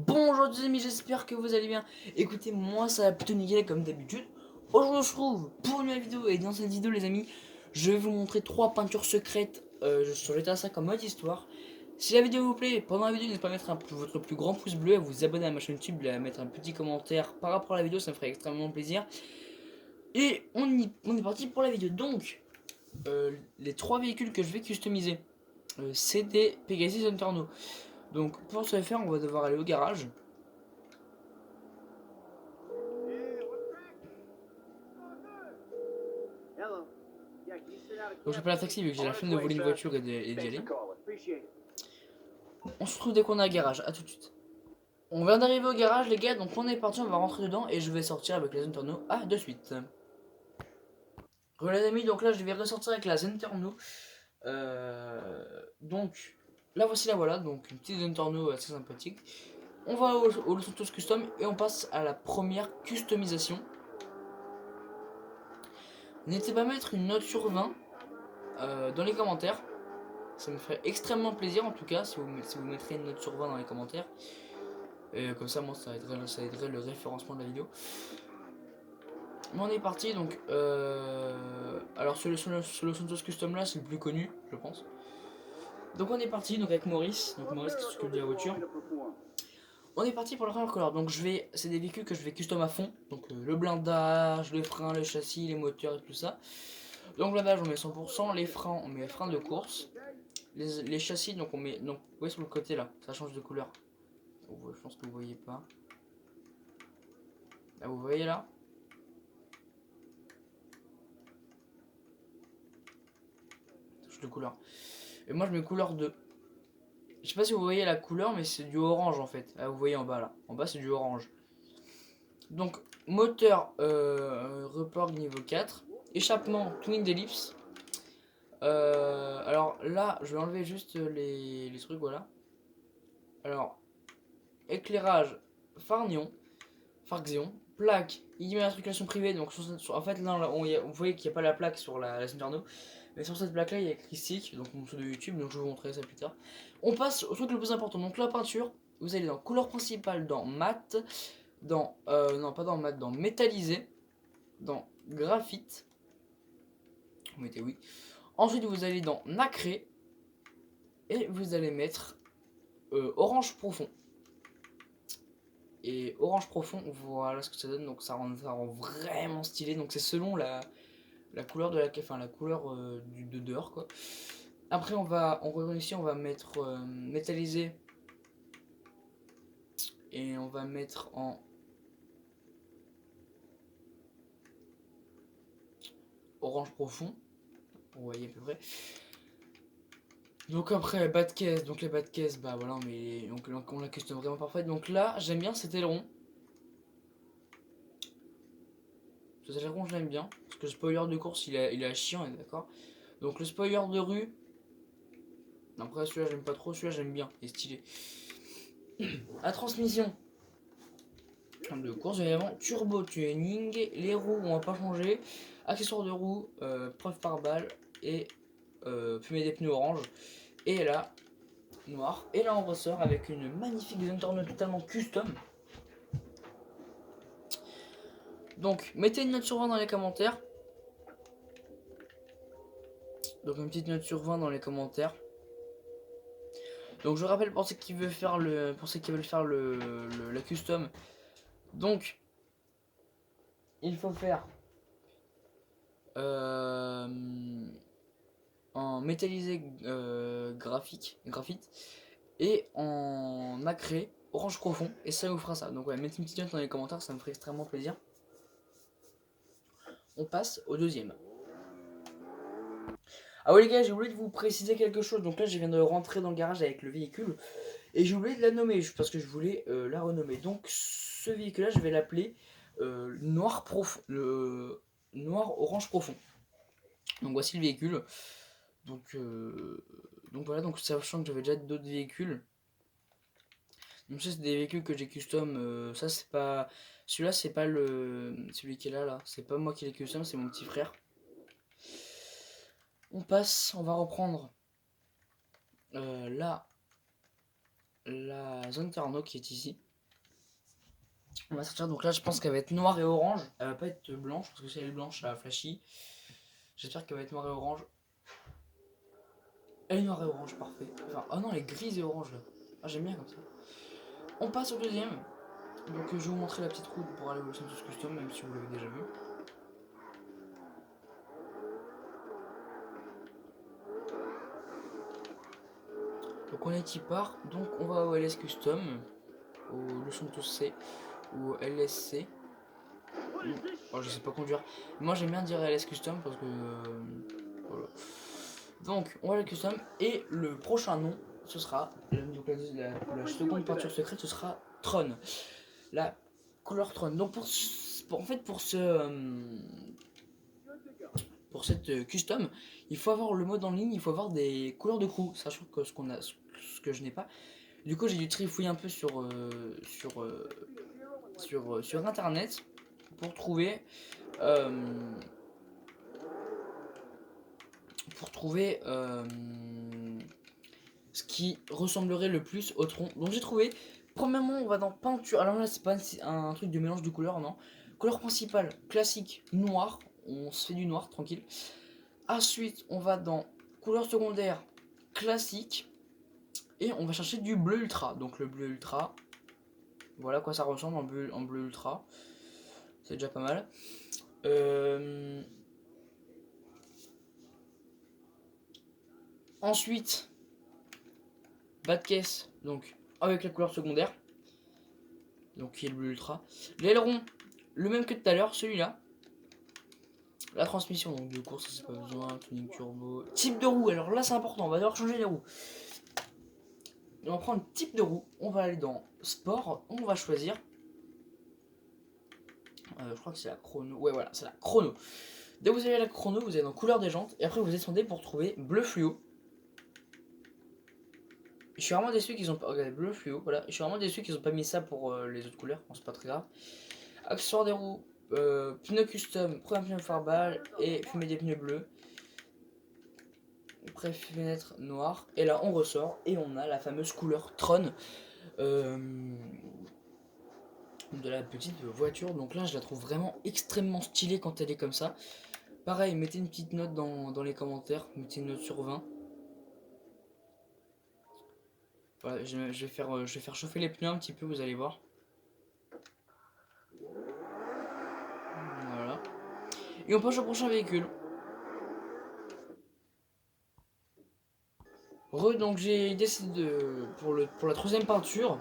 Bonjour les amis, j'espère que vous allez bien. Écoutez, moi ça va plutôt nickel comme d'habitude. Aujourd'hui on se retrouve pour une nouvelle vidéo et dans cette vidéo les amis, je vais vous montrer 3 peintures secrètes sur GTA 5 comme mode histoire. Si la vidéo vous plaît, pendant la vidéo n'hésitez pas à mettre votre plus grand pouce bleu, à vous abonner à ma chaîne YouTube et à mettre un petit commentaire par rapport à la vidéo, ça me ferait extrêmement plaisir. Et on est parti pour la vidéo. Donc, les 3 véhicules que je vais customiser, c'est des Pegasus Inferno. Donc pour ce faire, on va devoir aller au garage. Donc j'appelle un taxi vu que j'ai la flemme de voler une voiture et d'y aller. On se retrouve dès qu'on est à garage, à tout de suite. On vient d'arriver au garage les gars, donc on est parti, on va rentrer dedans et je vais sortir avec la Zentorno. Ah, de suite. Voilà les amis, donc là je vais ressortir avec la Zentorno. Donc là voici la voilà, donc une petite Zentorno assez sympathique. On va au Los Santos Custom et on passe à la première customisation. N'hésitez pas à mettre une note sur 20 dans les commentaires. Ça me ferait extrêmement plaisir en tout cas si vous mettrez une note sur 20 dans les commentaires. Et comme ça, moi, ça aiderait le référencement de la vidéo. Mais on est parti donc. Alors, sur le Santos Custom là, c'est le plus connu, je pense. Donc, on est parti donc avec Maurice. Donc, Maurice qui s'occupe de la voiture. On est parti pour la première couleur. Donc, c'est des véhicules que je vais custom à fond. Donc, le blindage, les freins, le châssis, les moteurs et tout ça. Donc, le blindage, on met 100%. Les freins, on met les freins de course. Les châssis, donc, on met. Donc, vous voyez sur le côté là, ça change de couleur. Je pense que vous voyez pas. Là, vous voyez là. De couleur. Et moi je mets couleur 2. Je sais pas si vous voyez la couleur, mais c'est du orange en fait. Là, vous voyez en bas là. En bas c'est du orange. Donc moteur report niveau 4. Échappement Twin Ellipse. Alors là je vais enlever juste les trucs, voilà. Alors éclairage Farnion. Farxion. Plaque immatriculation privée. Donc en fait là vous voyez qu'il n'y a pas la plaque sur la Saint-Arnaud. Mais sur cette plaque là il y a écrit SICK, donc mon pseudo de YouTube, donc je vais vous montrer ça plus tard. On passe au truc le plus important, donc la peinture. Vous allez dans couleur principale, dans mat, dans non pas dans mat, dans métallisé, dans graphite. Vous mettez oui. Ensuite vous allez dans nacré et vous allez mettre orange profond. Et orange profond, voilà ce que ça donne, donc ça rend vraiment stylé. Donc c'est selon la couleur de la couleur de dehors quoi. Après on revient ici, on va mettre métallisé et on va mettre en orange profond. Vous voyez à peu près. Donc après bas de caisse, donc les bas de caisse, bah voilà, mais donc on la custom vraiment parfaite. Donc là j'aime bien cet aileron. Cet aileron je l'aime bien parce que le spoiler de course il est chiant, d'accord. Donc le spoiler de rue. Après celui-là j'aime pas trop, celui-là j'aime bien, il est stylé. La transmission de course évidemment, turbo tuning, les roues on va pas changer, accessoires de roues, preuve par balle et fumée des pneus orange. Et là noir, et là on ressort avec une magnifique Zentorno totalement custom. Donc mettez une note sur 20 dans les commentaires. Donc une petite note sur 20 dans les commentaires. Donc je rappelle pour ceux qui veulent faire la custom. Donc il faut faire en métallisé graphite et en nacré orange profond, et ça vous fera ça. Donc ouais, mettez une petite note dans les commentaires, ça me ferait extrêmement plaisir. On passe au deuxième. Ah oui les gars, j'ai oublié de vous préciser quelque chose. Donc là je viens de rentrer dans le garage avec le véhicule et j'ai oublié de la nommer parce que je voulais la renommer. Donc ce véhicule là je vais l'appeler noir profond, le noir orange profond. Donc voici le véhicule. Donc voilà, donc sachant que j'avais déjà d'autres véhicules. Donc ça c'est des véhicules que j'ai custom. Ça c'est pas, celui-là c'est pas celui qui est là, c'est pas moi qui l'ai custom, c'est mon petit frère. On passe, on va reprendre la zone Carnot qui est ici. On va sortir, donc là je pense qu'elle va être noire et orange. Elle va pas être blanche, parce que si elle est blanche, ça va flashy. J'espère qu'elle va être noire et orange. Elle est noire et orange, parfait. Enfin, oh non, elle est grise et orange là. Ah, j'aime bien comme ça. On passe au deuxième. Donc je vais vous montrer la petite route pour aller au Santos Custom, même si vous l'avez déjà vu. Donc on est y part, donc on va au LS Custom, au Le Santos C, ou au LSC. Oh, je sais pas conduire. Moi j'aime bien dire LS Custom parce que... voilà. Donc on va à la Custom, et le prochain nom, ce sera, donc la seconde peinture secrète, ce sera Tron. La couleur Tron. Donc en fait pour cette custom, il faut avoir le mode en ligne, il faut avoir des couleurs de crew, sachant que ce que je n'ai pas. Du coup, j'ai dû trifouiller un peu sur internet pour trouver ce qui ressemblerait le plus au tronc. Donc j'ai trouvé. Premièrement, on va dans peinture. Alors là, c'est pas un truc de mélange de couleurs, non. Couleur principale, classique, noir. On se fait du noir, tranquille. Ensuite, on va dans couleur secondaire, classique. Et on va chercher du bleu ultra. Donc le bleu ultra, voilà à quoi ça ressemble en bleu ultra. C'est déjà pas mal. Ensuite, bas de caisse, donc avec la couleur secondaire. Donc qui est le bleu ultra. L'aileron, le même que tout à l'heure, celui-là. La transmission, donc de course, ça c'est pas besoin. Tuning turbo. Type de roue, alors là c'est important, on va devoir changer les roues. On va prendre type de roue, on va aller dans sport, on va choisir. Je crois que c'est la chrono. Ouais, voilà, c'est la chrono. Dès que vous avez la chrono, vous allez dans couleur des jantes et après vous descendez pour trouver bleu fluo. Je suis vraiment déçu qu'ils ont pas. Regardez, bleu fluo, voilà. Je suis vraiment déçu qu'ils ont pas mis ça pour les autres couleurs. Bon, c'est pas très grave. Accessoires des roues, pneus custom, premier pneu phare et fumée des pneus bleus. Fenêtre noire. Et là, on ressort et on a la fameuse couleur Tron de la petite voiture. Donc là, je la trouve vraiment extrêmement stylée quand elle est comme ça. Pareil, mettez une petite note dans les commentaires. Mettez une note sur 20. Voilà, je vais faire chauffer les pneus un petit peu, vous allez voir. Voilà. Et on passe au prochain véhicule. Donc j'ai décidé pour la troisième peinture,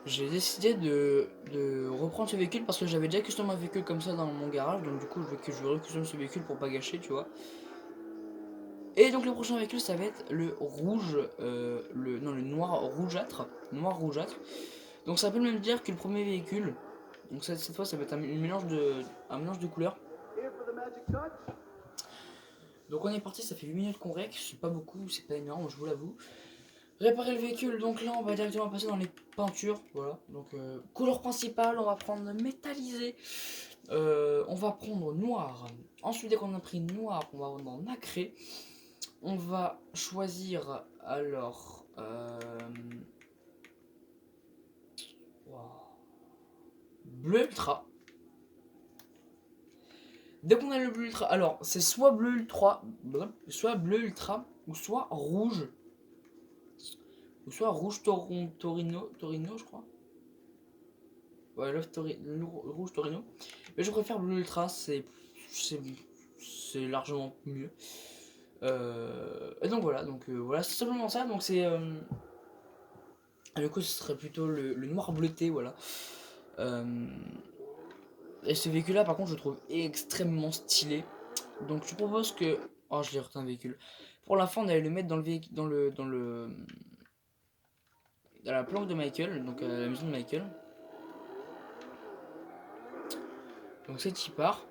j'ai décidé de reprendre ce véhicule parce que j'avais déjà custom un véhicule comme ça dans mon garage, donc du coup je vais recustom ce véhicule pour pas gâcher, tu vois. Et donc le prochain véhicule, ça va être le rouge, le noir rougeâtre, Donc ça peut même dire que le premier véhicule. Donc cette fois, ça va être un mélange de couleurs. Donc on est parti, ça fait 8 minutes qu'on rec, c'est pas beaucoup, c'est pas énorme, je vous l'avoue. Réparer le véhicule, donc là on va directement passer dans les peintures, voilà. Donc couleur principale, on va prendre métallisé, on va prendre noir. Ensuite dès qu'on a pris noir, on va dans nacré. On va choisir alors bleu ultra. Dès qu'on a le bleu ultra, alors c'est soit bleu ultra, ou soit rouge. Ou soit rouge Torino, je crois. Ouais, rouge Torino. Mais je préfère bleu ultra, c'est largement mieux. Et donc voilà, voilà, c'est simplement ça. Donc c'est du coup, ce serait plutôt le noir bleuté, voilà. Et ce véhicule-là, par contre, je le trouve extrêmement stylé. Donc je propose que... Oh, je l'ai retenu un véhicule. Pour la fin, on allait le mettre dans le véhicule, dans la planque de Michael, donc à la maison de Michael. Donc c'est y part.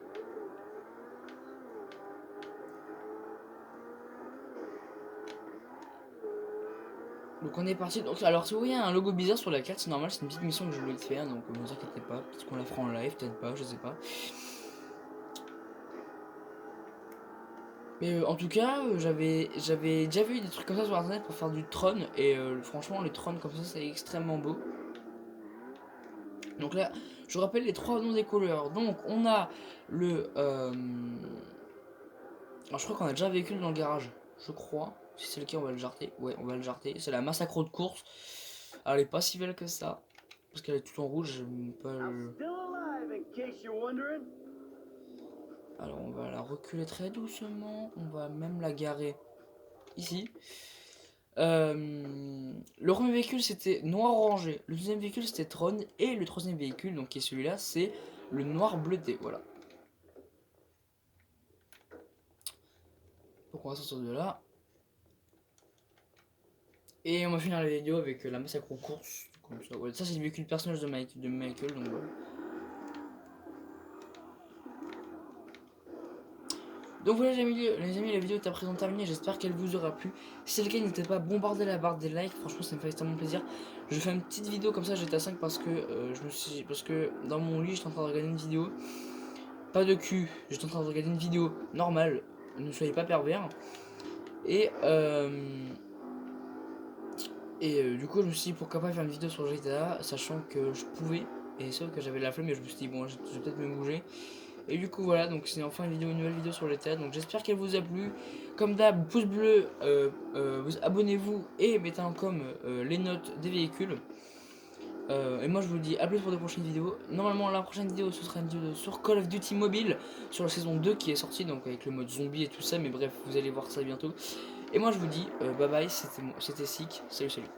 Donc on est parti. Donc, alors si vous voyez un logo bizarre sur la carte, c'est normal, c'est une petite mission que je voulais faire, donc ne vous inquiétez pas, peut-être qu'on la fera en live, peut-être pas, je sais pas. Mais en tout cas, j'avais déjà vu des trucs comme ça sur internet pour faire du Tron, et franchement les Tron comme ça c'est extrêmement beau. Donc là, je vous rappelle les 3 noms des couleurs. Donc on a le... Alors je crois qu'on a déjà un véhicule dans le garage, je crois. Si c'est le cas, on va le jarter. Ouais, on va le jarter. C'est la Massacro de course. Alors, elle est pas si belle que ça. Parce qu'elle est toute en rouge, j'aime pas le... Alors on va la reculer très doucement. On va même la garer ici. Le premier véhicule c'était noir orangé. Le deuxième véhicule c'était Tron. Et le troisième véhicule, donc qui est celui-là, c'est le noir bleuté. Voilà. Donc on va sortir de là. Et on va finir la vidéo avec la massacre aux courses. Comme ça, ouais. Ça c'est le véhicule personnage de Michael. Donc voilà. Donc voilà les amis, la vidéo est à présent terminée, j'espère qu'elle vous aura plu. Si c'est le cas, n'hésitez pas à bombarder la barre des likes, franchement ça me fait extrêmement plaisir. Je fais une petite vidéo comme ça, j'étais à 5 parce que dans mon lit j'étais en train de regarder une vidéo. Pas de cul, j'étais en train de regarder une vidéo normale, ne soyez pas pervers. Et du coup je me suis dit pourquoi pas faire une vidéo sur GTA, sachant que je pouvais, et sauf que j'avais la flemme, mais je me suis dit bon je vais peut-être me bouger. Et du coup voilà, donc c'est enfin une nouvelle vidéo sur GTA, donc j'espère qu'elle vous a plu. Comme d'hab, pouce bleu, abonnez-vous et mettez en com les notes des véhicules. Et moi je vous dis à plus pour de prochaines vidéos. Normalement la prochaine vidéo ce sera une vidéo sur Call of Duty Mobile, sur la saison 2 qui est sortie, donc avec le mode zombie et tout ça, mais bref vous allez voir ça bientôt. Et moi je vous dis bye bye, c'était Sick, salut salut.